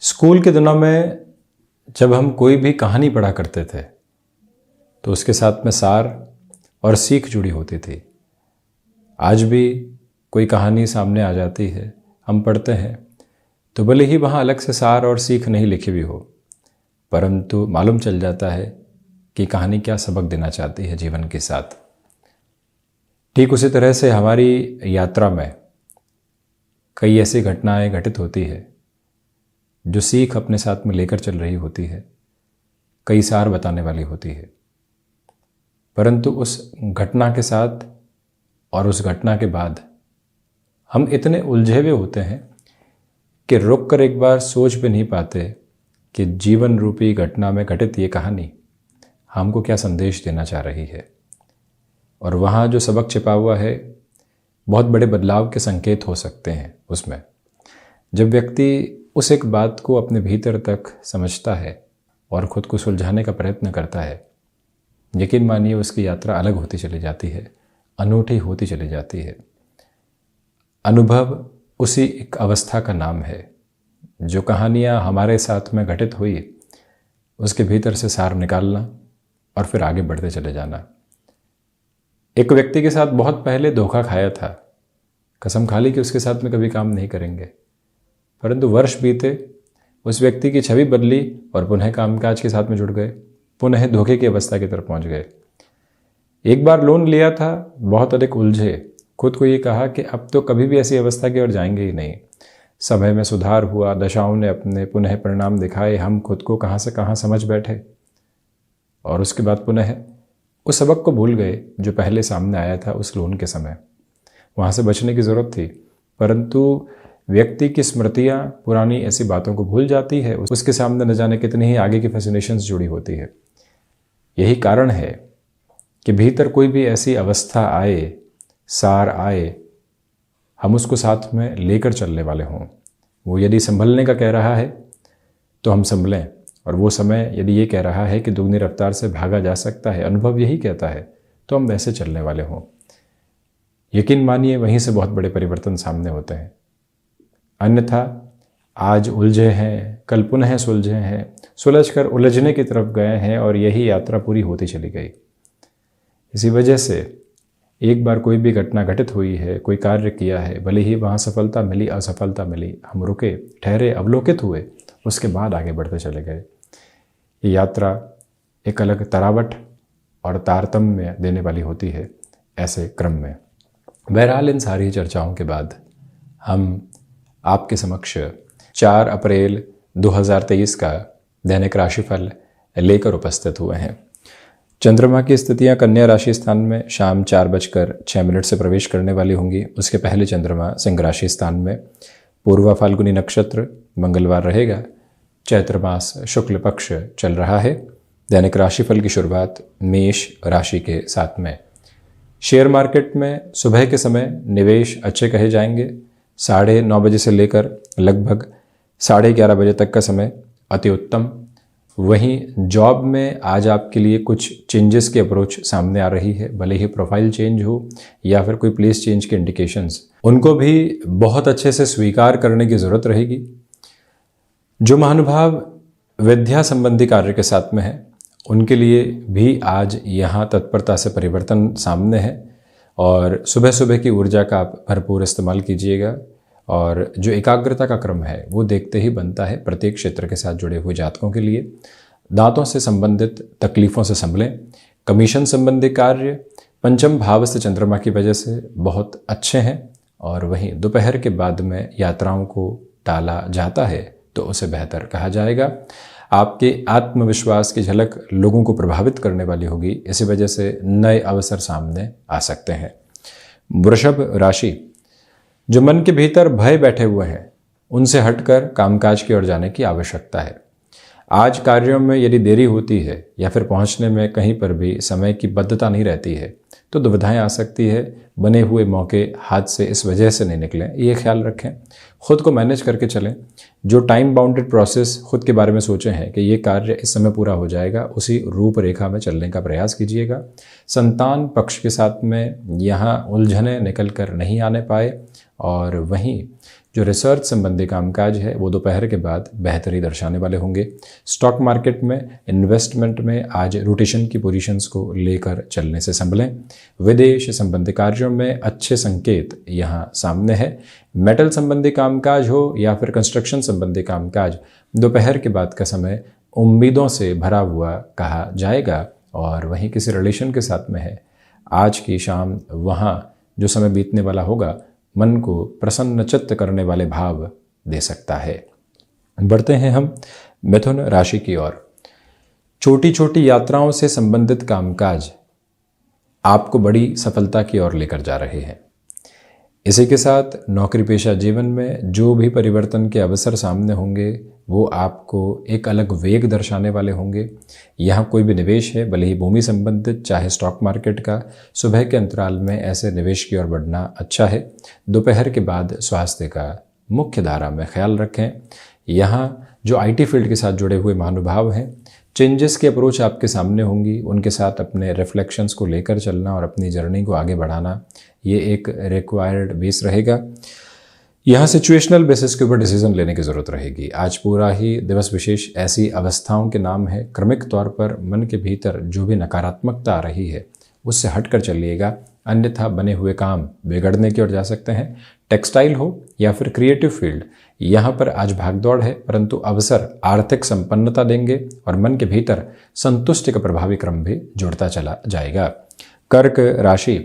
School के दिनों में जब हम कोई भी कहानी पढ़ा करते थे तो उसके साथ में सार और सीख जुड़ी होती थी। आज भी कोई कहानी सामने आ जाती है, हम पढ़ते हैं तो भले ही वहाँ अलग से सार और सीख नहीं लिखी हुई हो, परंतु मालूम चल जाता है कि कहानी क्या सबक देना चाहती है जीवन के साथ। ठीक उसी तरह से हमारी यात्रा में कई ऐसी घटनाएं घटित होती है जो सीख अपने साथ में लेकर चल रही होती है, कई सार बताने वाली होती है। परंतु उस घटना के साथ और उस घटना के बाद हम इतने उलझे हुए होते हैं कि रुक कर एक बार सोच भी नहीं पाते कि जीवन रूपी घटना में घटित ये कहानी हमको क्या संदेश देना चाह रही है। और वहाँ जो सबक छिपा हुआ है बहुत बड़े बदलाव के संकेत हो सकते हैं उसमें। जब व्यक्ति उस एक बात को अपने भीतर तक समझता है और ख़ुद को सुलझाने का प्रयत्न करता है, यकीन मानिए उसकी यात्रा अलग होती चली जाती है, अनूठी होती चली जाती है। अनुभव उसी एक अवस्था का नाम है। जो कहानियाँ हमारे साथ में घटित हुई उसके भीतर से सार निकालना और फिर आगे बढ़ते चले जाना। एक व्यक्ति के साथ बहुत पहले धोखा खाया था, कसम खा ली कि उसके साथ में कभी काम नहीं करेंगे, परंतु वर्ष बीते, उस व्यक्ति की छवि बदली और पुनः कामकाज के साथ में जुड़ गए, पुनः धोखे की अवस्था की तरफ पहुंच गए। एक बार लोन लिया था, बहुत अधिक उलझे, खुद को ये कहा कि अब तो कभी भी ऐसी अवस्था की ओर जाएंगे ही नहीं। समय में सुधार हुआ, दशाओं ने अपने पुनः परिणाम दिखाए, हम खुद को कहाँ से कहाँ समझ बैठे और उसके बाद पुनः उस सबक को भूल गए जो पहले सामने आया था उस लोन के समय। वहाँ से बचने की ज़रूरत थी, परंतु व्यक्ति की स्मृतियाँ पुरानी ऐसी बातों को भूल जाती है। उसके सामने न जाने कितनी ही आगे की फैसिनेशंस जुड़ी होती है। यही कारण है कि भीतर कोई भी ऐसी अवस्था आए, सार आए, हम उसको साथ में लेकर चलने वाले हों। वो यदि संभलने का कह रहा है तो हम संभलें, और वो समय यदि ये कह रहा है कि दुगनी रफ्तार से भागा जा सकता है, अनुभव यही कहता है, तो हम वैसे चलने वाले हों। यकीन मानिए वहीं से बहुत बड़े परिवर्तन सामने होते हैं। अन्यथा आज उलझे हैं, कल पुनः सुलझे हैं, सुलझ कर उलझने की तरफ गए हैं और यही यात्रा पूरी होती चली गई। इसी वजह से एक बार कोई भी घटना घटित हुई है, कोई कार्य किया है, भले ही वहाँ सफलता मिली, असफलता मिली, हम रुके, ठहरे, अवलोकित हुए, उसके बाद आगे बढ़ते चले गए। ये यात्रा एक अलग तरावट और तारतम्य देने वाली होती है ऐसे क्रम में। बहरहाल इन सारी चर्चाओं के बाद हम आपके समक्ष 4 अप्रैल 2023 का दैनिक राशिफल लेकर उपस्थित हुए हैं। चंद्रमा की स्थितियां कन्या राशि स्थान में शाम 4:06 से प्रवेश करने वाली होंगी। उसके पहले चंद्रमा सिंह राशि स्थान में पूर्वा फाल्गुनी नक्षत्र मंगलवार रहेगा। चैत्र मास शुक्ल पक्ष चल रहा है। दैनिक राशिफल की शुरुआत मेष राशि के साथ में। शेयर मार्केट में सुबह के समय निवेश अच्छे कहे जाएंगे। 9:30 बजे से लेकर लगभग 11:30 बजे तक का समय अति उत्तम। वहीं जॉब में आज आपके लिए कुछ चेंजेस की अप्रोच सामने आ रही है, भले ही प्रोफाइल चेंज हो या फिर कोई प्लेस चेंज के इंडिकेशंस, उनको भी बहुत अच्छे से स्वीकार करने की ज़रूरत रहेगी। जो महानुभाव विद्या संबंधी कार्य के साथ में है उनके लिए भी आज यहाँ तत्परता से परिवर्तन सामने है और सुबह सुबह की ऊर्जा का आप भरपूर इस्तेमाल कीजिएगा। और जो एकाग्रता का क्रम है वो देखते ही बनता है प्रत्येक क्षेत्र के साथ जुड़े हुए जातकों के लिए। दांतों से संबंधित तकलीफ़ों से संभलें। कमीशन संबंधी कार्य पंचम भाव से चंद्रमा की वजह से बहुत अच्छे हैं, और वहीं दोपहर के बाद में यात्राओं को टाला जाता है तो उसे बेहतर कहा जाएगा। आपके आत्मविश्वास की झलक लोगों को प्रभावित करने वाली होगी, इसी वजह से नए अवसर सामने आ सकते हैं। वृषभ राशि, जो मन के भीतर भय बैठे हुए हैं उनसे हटकर कामकाज की ओर जाने की आवश्यकता है। आज कार्यों में यदि देरी होती है या फिर पहुंचने में कहीं पर भी समय की बद्धता नहीं रहती है तो दुविधाएं आ सकती है। बने हुए मौके हाथ से इस वजह से नहीं निकलें, ये ख्याल रखें। खुद को मैनेज करके चलें। जो टाइम बाउंडेड प्रोसेस खुद के बारे में सोचे हैं कि ये कार्य इस समय पूरा हो जाएगा, उसी रूपरेखा में चलने का प्रयास कीजिएगा। संतान पक्ष के साथ में यहाँ उलझने निकल कर नहीं आने पाए, और वहीं जो रिसर्च संबंधी कामकाज है वो दोपहर के बाद बेहतरी दर्शाने वाले होंगे। स्टॉक मार्केट में इन्वेस्टमेंट में आज रोटेशन की पोजीशंस को लेकर चलने से संभलें। विदेश संबंधी कार्यों में अच्छे संकेत यहाँ सामने है। मेटल संबंधी कामकाज हो या फिर कंस्ट्रक्शन संबंधी कामकाज, दोपहर के बाद का समय उम्मीदों से भरा हुआ कहा जाएगा। और वहीं किसी रिलेशन के साथ में है, आज की शाम वहाँ जो समय बीतने वाला होगा मन को प्रसन्नचित्त करने वाले भाव दे सकता है। बढ़ते हैं हम मिथुन राशि की ओर। छोटी छोटी यात्राओं से संबंधित कामकाज आपको बड़ी सफलता की ओर लेकर जा रहे हैं। इसी के साथ नौकरी पेशा जीवन में जो भी परिवर्तन के अवसर सामने होंगे वो आपको एक अलग वेग दर्शाने वाले होंगे। यहाँ कोई भी निवेश है, भले ही भूमि संबंधित चाहे स्टॉक मार्केट का, सुबह के अंतराल में ऐसे निवेश की ओर बढ़ना अच्छा है। दोपहर के बाद स्वास्थ्य का मुख्य धारा में ख्याल रखें। यहाँ जो आईटी फील्ड के साथ जुड़े हुए महानुभाव हैं, चेंजेस की अप्रोच आपके सामने होंगी, उनके साथ अपने रिफ्लेक्शंस को लेकर चलना और अपनी जर्नी को आगे बढ़ाना, ये एक रिक्वायर्ड बेस रहेगा। यहाँ सिचुएशनल बेसिस के ऊपर डिसीजन लेने की ज़रूरत रहेगी। आज पूरा ही दिवस विशेष ऐसी अवस्थाओं के नाम है। क्रमिक तौर पर मन के भीतर जो भी नकारात्मकता आ रही है उससे हट कर चलिएगा, अन्यथा बने हुए काम बिगड़ने की ओर जा सकते हैं। टेक्सटाइल हो या फिर क्रिएटिव फील्ड, यहाँ पर आज भागदौड़ है, परंतु अवसर आर्थिक संपन्नता देंगे और मन के भीतर संतुष्टि का प्रभावी क्रम भी जुड़ता चला जाएगा। कर्क राशि,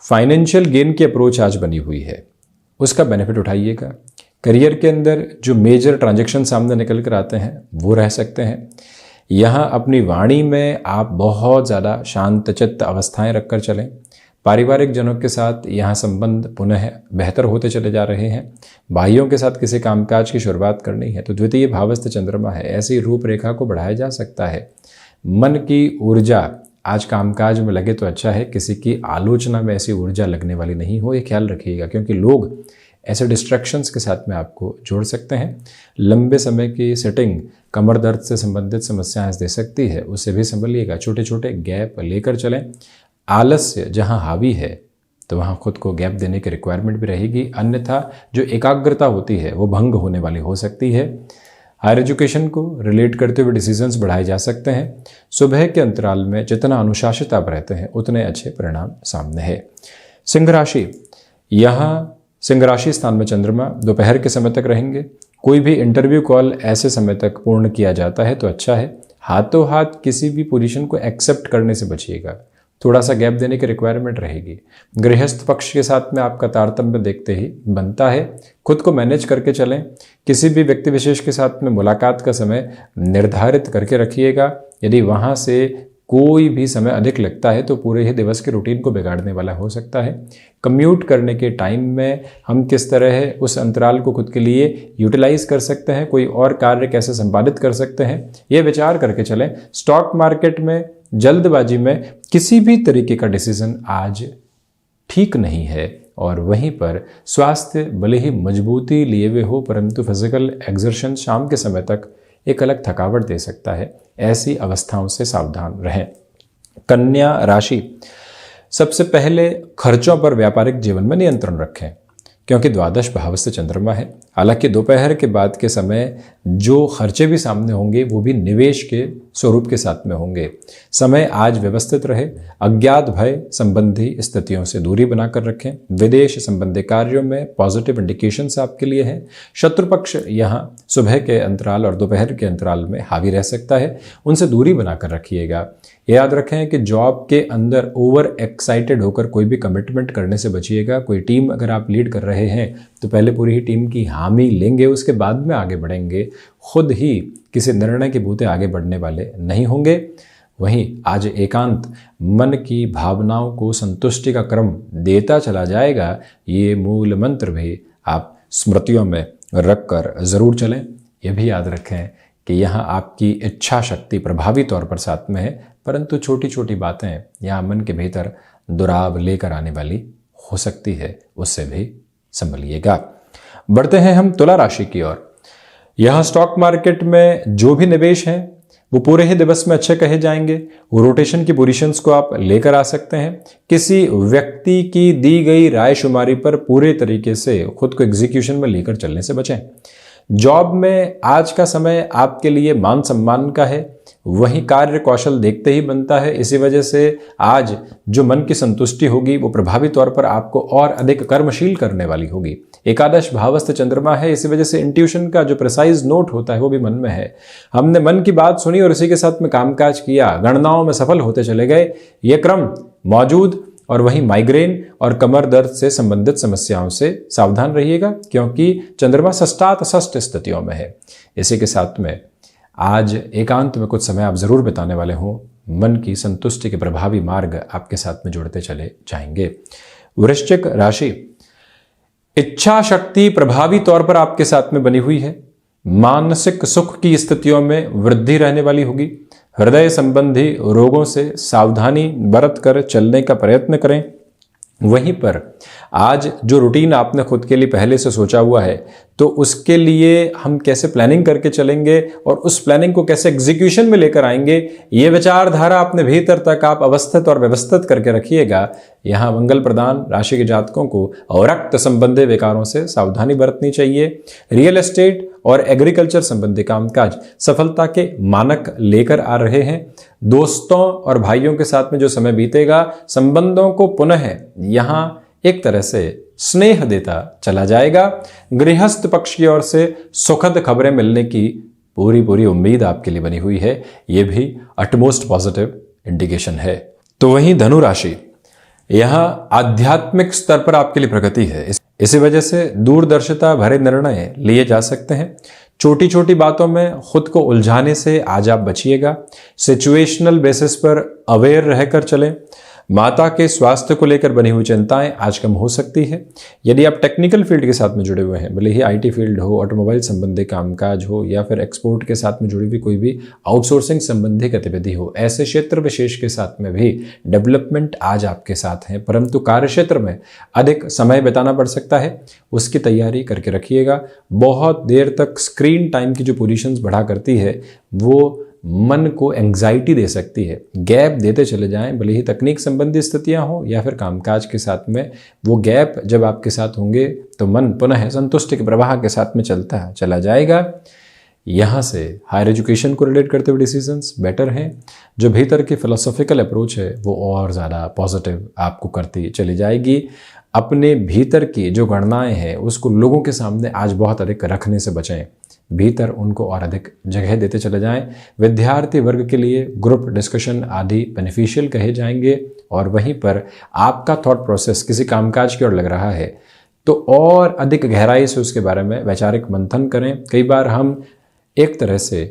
फाइनेंशियल गेन की अप्रोच आज बनी हुई है, उसका बेनिफिट उठाइएगा। करियर के अंदर जो मेजर ट्रांजैक्शन सामने निकल कर आते हैं वो रह सकते हैं। यहाँ अपनी वाणी में आप बहुत ज़्यादा शांतचित्त अवस्थाएं रखकर चलें। पारिवारिक जनों के साथ यहाँ संबंध पुनः बेहतर होते चले जा रहे हैं। भाइयों के साथ किसी कामकाज की शुरुआत करनी है तो द्वितीय भावस्थ चंद्रमा है, ऐसी रूपरेखा को बढ़ाया जा सकता है। मन की ऊर्जा आज कामकाज में लगे तो अच्छा है, किसी की आलोचना में ऐसी ऊर्जा लगने वाली नहीं हो, ये ख्याल रखिएगा, क्योंकि लोग ऐसे डिस्ट्रैक्शंस के साथ में आपको जोड़ सकते हैं। लंबे समय की सिटिंग कमर दर्द से संबंधित समस्याएं दे सकती है, उससे भी संभलिएगा। छोटे छोटे गैप लेकर चलें। आलस्य जहां हावी है तो वहां खुद को गैप देने की रिक्वायरमेंट भी रहेगी, अन्यथा जो एकाग्रता होती है वो भंग होने वाली हो सकती है। हायर एजुकेशन को रिलेट करते हुए डिसीजंस बढ़ाए जा सकते हैं। सुबह के अंतराल में जितना अनुशासित आप रहते हैं उतने अच्छे परिणाम सामने है। सिंह राशि, यहाँ सिंह राशि स्थान में चंद्रमा दोपहर के समय तक रहेंगे। कोई भी इंटरव्यू कॉल ऐसे समय तक पूर्ण किया जाता है तो अच्छा है। हाथों हाथ किसी भी पोजीशन को एक्सेप्ट करने से बचिएगा, थोड़ा सा गैप देने की रिक्वायरमेंट रहेगी। गृहस्थ पक्ष के साथ में आपका तारतम्य देखते ही बनता है, खुद को मैनेज करके चलें। किसी भी व्यक्ति विशेष के साथ में मुलाकात का समय निर्धारित करके रखिएगा। यदि वहाँ से कोई भी समय अधिक लगता है तो पूरे ही दिवस के रूटीन को बिगाड़ने वाला हो सकता है। कम्यूट करने के टाइम में हम किस तरह उस अंतराल को खुद के लिए यूटिलाइज कर सकते हैं, कोई और कार्य कैसे संपादित कर सकते हैं, ये विचार करके चलें। स्टॉक मार्केट में जल्दबाजी में किसी भी तरीके का डिसीजन आज ठीक नहीं है। और वहीं पर स्वास्थ्य भले ही मजबूती लिए हुए हो, परंतु फिजिकल एक्सर्शन शाम के समय तक एक अलग थकावट दे सकता है। ऐसी अवस्थाओं से सावधान रहें। कन्या राशि, सबसे पहले खर्चों पर व्यापारिक जीवन में नियंत्रण रखें, क्योंकि द्वादश भावस्थ चंद्रमा है। हालांकि दोपहर के बाद के समय जो खर्चे भी सामने होंगे वो भी निवेश के स्वरूप के साथ में होंगे। समय आज व्यवस्थित रहे। अज्ञात भय संबंधी स्थितियों से दूरी बनाकर रखें। विदेश संबंधी कार्यों में पॉजिटिव इंडिकेशंस आपके लिए हैं। शत्रु पक्ष यहाँ सुबह के अंतराल और दोपहर के अंतराल में हावी रह सकता है, उनसे दूरी बनाकर रखिएगा। याद रखें कि जॉब के अंदर ओवर एक्साइटेड होकर कोई भी कमिटमेंट करने से बचिएगा। कोई टीम अगर आप लीड कर रहे हैं तो पहले पूरी ही टीम की हामी लेंगे, उसके बाद में आगे बढ़ेंगे। खुद ही किसी निर्णय के बूते आगे बढ़ने वाले नहीं होंगे। वहीं आज एकांत मन की भावनाओं को संतुष्टि का क्रम देता चला जाएगा। ये मूल मंत्र भी आप स्मृतियों में रखकर जरूर चलें। यह भी याद रखें कि यहाँ आपकी इच्छा शक्ति प्रभावी तौर पर साथ में है, परंतु छोटी छोटी बातें यहाँ मन के भीतर दुराव लेकर आने वाली हो सकती है, उससे भी संभलिएगा। बढ़ते हैं हम तुला राशि की ओर। यहाँ स्टॉक मार्केट में जो भी निवेश है वो पूरे ही दिवस में अच्छे कहे जाएंगे। रोटेशन की पोजीशंस को आप लेकर आ सकते हैं। किसी व्यक्ति की दी गई रायशुमारी पर पूरे तरीके से खुद को एग्जीक्यूशन में लेकर चलने से बचें। जॉब में आज का समय आपके लिए मान सम्मान का है, वहीं कार्य कौशल देखते ही बनता है। इसी वजह से आज जो मन की संतुष्टि होगी वो प्रभावी तौर पर आपको और अधिक कर्मशील करने वाली होगी। एकादश भावस्थ चंद्रमा है, इसी वजह से इंट्यूशन का जो प्रिसाइज नोट होता है वो भी मन में है। हमने मन की बात सुनी और इसी के साथ में कामकाज किया, गणनाओं में सफल होते चले गए, ये क्रम मौजूद। और वहीं माइग्रेन और कमर दर्द से संबंधित समस्याओं से सावधान रहिएगा, क्योंकि चंद्रमा षष्ठात षष्ठ स्थितियों में है। इसी के साथ में आज एकांत में कुछ समय आप जरूर बिताने वाले हों। मन की संतुष्टि के प्रभावी मार्ग आपके साथ में जुड़ते चले जाएंगे। वृश्चिक राशि, इच्छा शक्ति प्रभावी तौर पर आपके साथ में बनी हुई है। मानसिक सुख की स्थितियों में वृद्धि रहने वाली होगी। हृदय संबंधी रोगों से सावधानी बरत कर चलने का प्रयत्न करें। वहीं पर आज जो रूटीन आपने खुद के लिए पहले से सोचा हुआ है, तो उसके लिए हम कैसे प्लानिंग करके चलेंगे और उस प्लानिंग को कैसे एग्जीक्यूशन में लेकर आएंगे, ये विचारधारा अपने भीतर तक आप अवस्थित और व्यवस्थित करके रखिएगा। यहाँ मंगल प्रदान राशि के जातकों को रक्त संबंधी विकारों से सावधानी बरतनी चाहिए। रियल एस्टेट और एग्रीकल्चर संबंधी कामकाज सफलता के मानक लेकर आ रहे हैं। दोस्तों और भाइयों के साथ में जो समय बीतेगा, संबंधों को पुनः यहाँ एक तरह से स्नेह देता चला जाएगा। गृहस्थ पक्ष की ओर से सुखद खबरें मिलने की पूरी उम्मीद आपके लिए बनी हुई है। यह भी अटमोस्ट पॉजिटिव इंडिकेशन है। तो वहीं धनु राशि, यहां आध्यात्मिक स्तर पर आपके लिए प्रगति है। इसी वजह से दूरदर्शिता भरे निर्णय लिए जा सकते हैं। छोटी छोटी बातों में खुद को उलझाने से आज आप बचिएगा। सिचुएशनल बेसिस पर अवेयर रहकर चलें। माता के स्वास्थ्य को लेकर बनी हुई चिंताएं आज कम हो सकती है। यदि आप टेक्निकल फील्ड के साथ में जुड़े हुए हैं, भले ही आईटी फील्ड हो, ऑटोमोबाइल संबंधी कामकाज हो, या फिर एक्सपोर्ट के साथ में जुड़ी हुई कोई भी आउटसोर्सिंग संबंधी गतिविधि हो, ऐसे क्षेत्र विशेष के साथ में भी डेवलपमेंट आज आपके साथ है। परंतु कार्य क्षेत्र में अधिक समय बिताना पड़ सकता है, उसकी तैयारी करके रखिएगा। बहुत देर तक स्क्रीन टाइम की जो पोजीशंस बढ़ा करती है, वो मन को एंग्जाइटी दे सकती है। गैप देते चले जाएं, भले ही तकनीक संबंधी स्थितियां हो या फिर कामकाज के साथ में। वो गैप जब आपके साथ होंगे तो मन पुनः संतुष्टि के प्रवाह के साथ में चलता चला जाएगा। यहाँ से हायर एजुकेशन को रिलेट करते हुए डिसीजंस बेटर हैं। जो भीतर की फिलोसॉफिकल अप्रोच है वो और ज़्यादा पॉजिटिव आपको करती चली जाएगी। अपने भीतर की जो गणनाएं हैं उसको लोगों के सामने आज बहुत अधिक रखने से बचें। भीतर उनको और अधिक जगह देते चले जाएं। विद्यार्थी वर्ग के लिए ग्रुप डिस्कशन आदि बेनिफिशियल कहे जाएंगे। और वहीं पर आपका थॉट प्रोसेस किसी कामकाज की ओर लग रहा है तो और अधिक गहराई से उसके बारे में वैचारिक मंथन करें। कई बार हम एक तरह से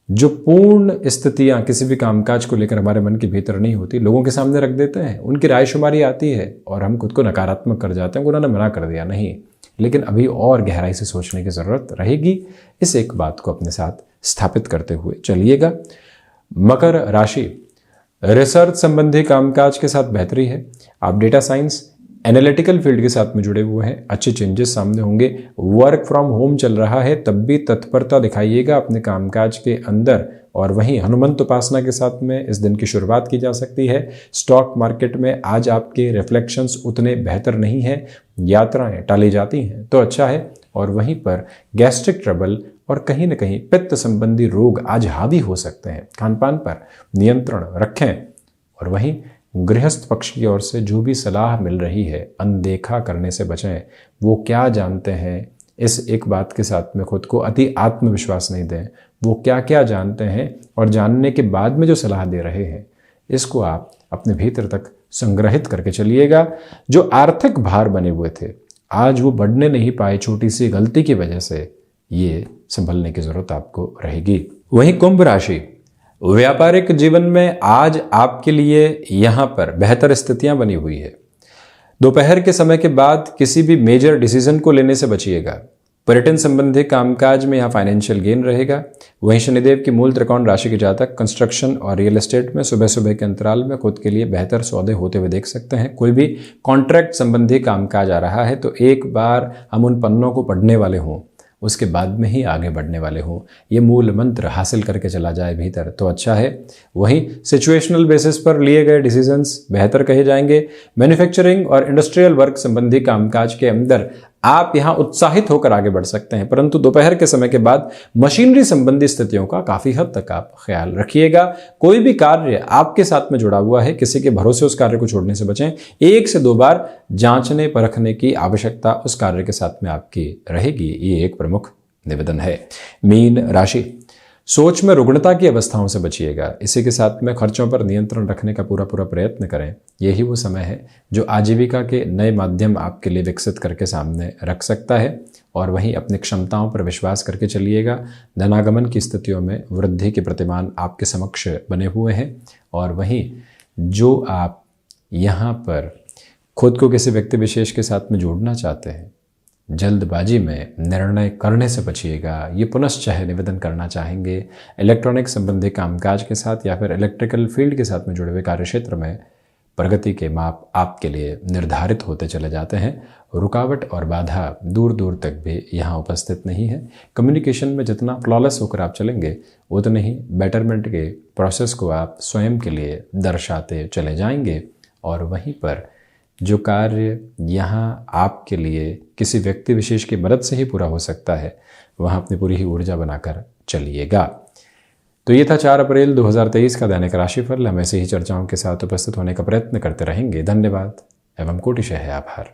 जो पूर्ण स्थितियां किसी भी कामकाज को लेकर हमारे मन के भीतर नहीं होती, लोगों के सामने रख देते हैं। उनकी रायशुमारी आती है और हम खुद को नकारात्मक कर जाते हैं, उन्होंने मना कर दिया। नहीं, लेकिन अभी और गहराई से सोचने की ज़रूरत रहेगी। इस एक बात को अपने साथ स्थापित करते हुए चलिएगा। मकर राशि, रिसर्च संबंधी कामकाज के साथ बेहतरी है। आप डेटा साइंस एनालिटिकल फील्ड के साथ में जुड़े हुए हैं, अच्छे चेंजेस सामने होंगे। वर्क फ्रॉम होम चल रहा है तब भी तत्परता दिखाइएगा अपने कामकाज के अंदर। और वहीं हनुमंत उपासना के साथ में इस दिन की शुरुआत की जा सकती है। स्टॉक मार्केट में आज आपके रिफ्लेक्शंस उतने बेहतर नहीं हैं, यात्राएं टाली जाती हैं तो अच्छा है। और वहीं पर गैस्ट्रिक ट्रबल और कहीं न कहीं पित्त संबंधी रोग आज हावी हो सकते हैं। खानपान पर नियंत्रण रखें। और वहीं गृहस्थ पक्ष की ओर से जो भी सलाह मिल रही है अनदेखा करने से बचें। वो क्या जानते हैं, इस एक बात के साथ में खुद को अति आत्मविश्वास नहीं दें। वो क्या क्या जानते हैं और जानने के बाद में जो सलाह दे रहे हैं, इसको आप अपने भीतर तक संग्रहित करके चलिएगा। जो आर्थिक भार बने हुए थे आज वो बढ़ने नहीं पाए, छोटी सी गलती की वजह से, ये संभलने की जरूरत आपको रहेगी। वहीं कुंभ राशि, व्यापारिक जीवन में आज आपके लिए यहाँ पर बेहतर स्थितियां बनी हुई है। दोपहर के समय के बाद किसी भी मेजर डिसीजन को लेने से बचिएगा। पर्यटन संबंधी कामकाज में यहाँ फाइनेंशियल गेन रहेगा। वहीं शनिदेव की मूल त्रिकोण राशि के जातक कंस्ट्रक्शन और रियल एस्टेट में सुबह सुबह के अंतराल में खुद के लिए बेहतर सौदे होते हुए देख सकते हैं। कोई भी कॉन्ट्रैक्ट संबंधी कामकाज आ रहा है तो एक बार हम उन पन्नों को पढ़ने वाले हों उसके बाद में ही आगे बढ़ने वाले हो, ये मूल मंत्र हासिल करके चला जाए भीतर तो अच्छा है। वहीं सिचुएशनल बेसिस पर लिए गए डिसीजंस बेहतर कहे जाएंगे। मैन्युफैक्चरिंग और इंडस्ट्रियल वर्क संबंधी कामकाज के अंदर आप यहां उत्साहित होकर आगे बढ़ सकते हैं, परंतु दोपहर के समय के बाद मशीनरी संबंधी स्थितियों का काफी हद तक आप ख्याल रखिएगा। कोई भी कार्य आपके साथ में जुड़ा हुआ है, किसी के भरोसे उस कार्य को छोड़ने से बचें। 1 से 2 बार जांचने परखने की आवश्यकता उस कार्य के साथ में आपकी रहेगी, ये एक प्रमुख निवेदन है। मीन राशि, सोच में रुग्णता की अवस्थाओं से बचिएगा। इसी के साथ में खर्चों पर नियंत्रण रखने का पूरा प्रयत्न करें। यही वो समय है जो आजीविका के नए माध्यम आपके लिए विकसित करके सामने रख सकता है। और वहीं अपनी क्षमताओं पर विश्वास करके चलिएगा। धनागमन की स्थितियों में वृद्धि के प्रतिमान आपके समक्ष बने हुए हैं। और वहीं जो आप यहाँ पर खुद को किसी व्यक्ति विशेष के साथ में जोड़ना चाहते हैं, जल्दबाजी में निर्णय करने से बचिएगा, ये पुनश्च निवेदन करना चाहेंगे। इलेक्ट्रॉनिक संबंधी कामकाज के साथ या फिर इलेक्ट्रिकल फील्ड के साथ में जुड़े हुए कार्यक्षेत्र में प्रगति के माप आपके लिए निर्धारित होते चले जाते हैं। रुकावट और बाधा दूर दूर तक भी यहाँ उपस्थित नहीं है। कम्युनिकेशन में जितना फ्लॉलेस होकर आप चलेंगे, उतने ही बेटरमेंट के प्रोसेस को आप स्वयं के लिए दर्शाते चले जाएंगे। और वहीं पर जो कार्य यहाँ आपके लिए किसी व्यक्ति विशेष की मदद से ही पूरा हो सकता है, वहाँ अपनी पूरी ही ऊर्जा बनाकर चलिएगा। तो ये था 4 अप्रैल 2023 का दैनिक राशिफल। हम ऐसे ही चर्चाओं के साथ उपस्थित होने का प्रयत्न करते रहेंगे। धन्यवाद एवं कोटिशः आभार।